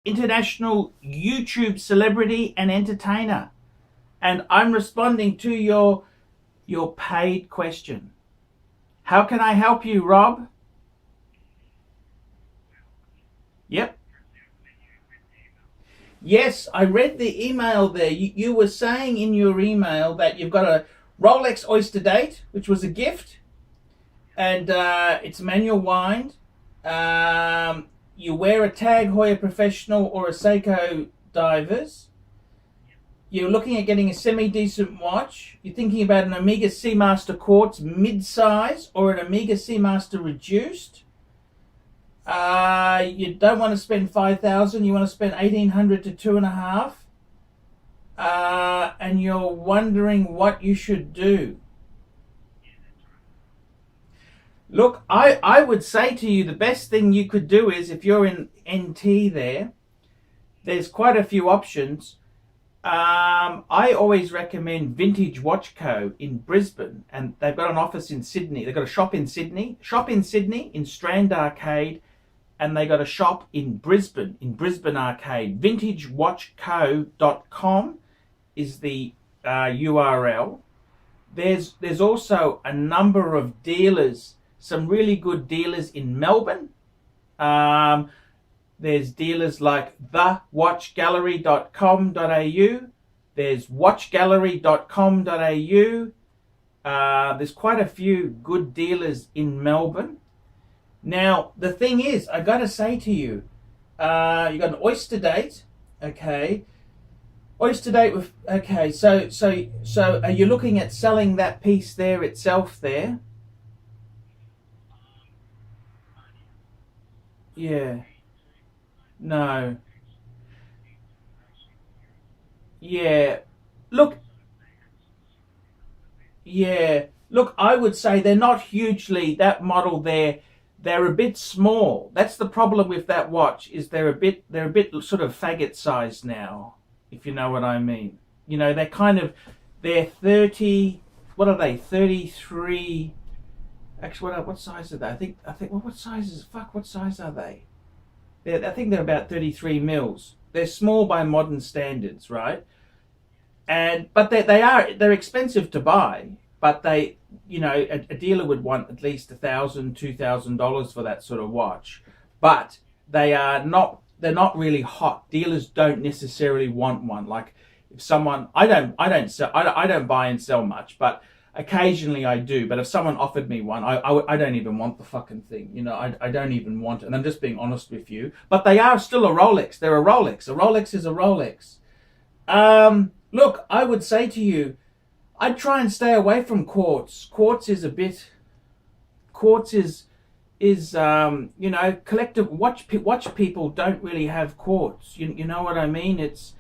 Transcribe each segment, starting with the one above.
international YouTube celebrity and entertainer, and I'm responding to your paid question. How can I help you, Rob? Yep. Yes, I read the email there. You were saying in your email that you've got a Rolex Oyster Date, which was a gift, and it's manual wind. You wear a Tag Heuer Professional or a Seiko Divers. You're looking at getting a semi-decent watch. You're thinking about an Omega Seamaster Quartz mid-size or an Omega Seamaster Reduced. You don't want to spend 5,000. You want to spend 1,800 to 2.5. And you're wondering what you should do. Look, I would say to you the best thing you could do is, if you're in NT there's quite a few options. I always recommend Vintage Watch Co. in Brisbane, and they've got an office in Sydney. They've got a shop in Sydney, in Strand Arcade, and they got a shop in Brisbane Arcade. VintageWatchCo.com is the URL. There's also a number of dealers, some really good dealers in Melbourne. There's dealers like thewatchgallery.com.au. There's watchgallery.com.au. There's quite a few good dealers in Melbourne. Now, the thing is, I got to say to you, you got an Oyster Date, okay? Oyster Date with, okay, so are you looking at selling that piece there itself there? Yeah. No. Yeah. Look, yeah. Look, I would say they're not hugely, that model there, they're a bit small. That's the problem with that watch, is they're a bit sort of faggot sized now, if you know what I mean. You know, they're 30, what are they? 33. Actually, what size are they? I think well, what size are they? I think they're about 33 mils. They're small by modern standards, right? But they're expensive to buy. But they, a dealer would want at least $1,000, $2,000 for that sort of watch. But they're not really hot. Dealers don't necessarily want one. Like, if someone, I don't buy and sell much, but occasionally I do. But if someone offered me one, I don't even want the fucking thing. I don't even want it. And I'm just being honest with you. But they are still a Rolex. They're a Rolex. A Rolex is a Rolex. Look, I would say to you, I'd try and stay away from quartz. Quartz is collective watch people don't really have quartz. You know what I mean? It's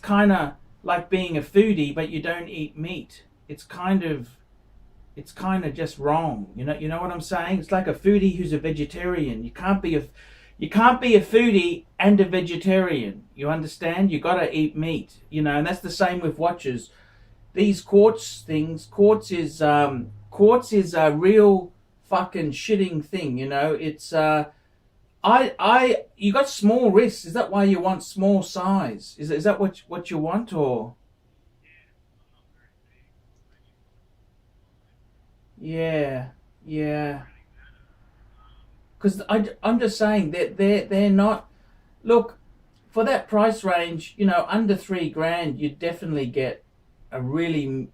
kind of like being a foodie, but you don't eat meat. It's kind of just wrong. You know what I'm saying? It's like a foodie who's a vegetarian. You can't be a foodie and a vegetarian. You understand? You got to eat meat. And that's the same with watches. These quartz things, quartz is a real fucking shitting thing. It's you got small wrists. Is that why you want small size? Is that what you want, or? Yeah, yeah. Because I'm just saying that they're not. Look, for that price range, under 3 grand, you definitely get a really,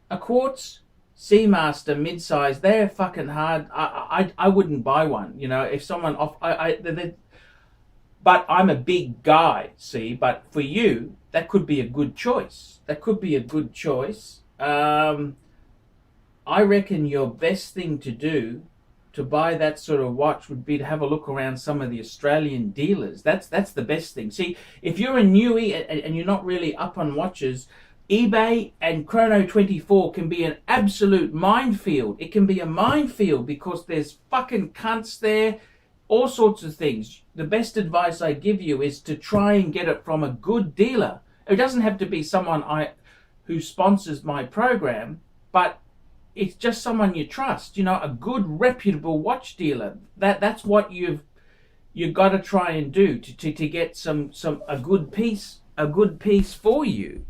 a quartz Seamaster mid-size. They're fucking hard. I wouldn't buy one. If someone off, but I'm a big guy, see. But for you, that could be a good choice. I reckon your best thing to do to buy that sort of watch would be to have a look around some of the Australian dealers. That's the best thing. See, if you're a newie and you're not really up on watches, eBay and Chrono24 can be an absolute minefield. It can be a minefield because there's fucking cunts there, all sorts of things. The best advice I give you is to try and get it from a good dealer. It doesn't have to be someone who sponsors my program, but it's just someone you trust, a good reputable watch dealer. That's what you've you got to try and do to get some a good piece for you.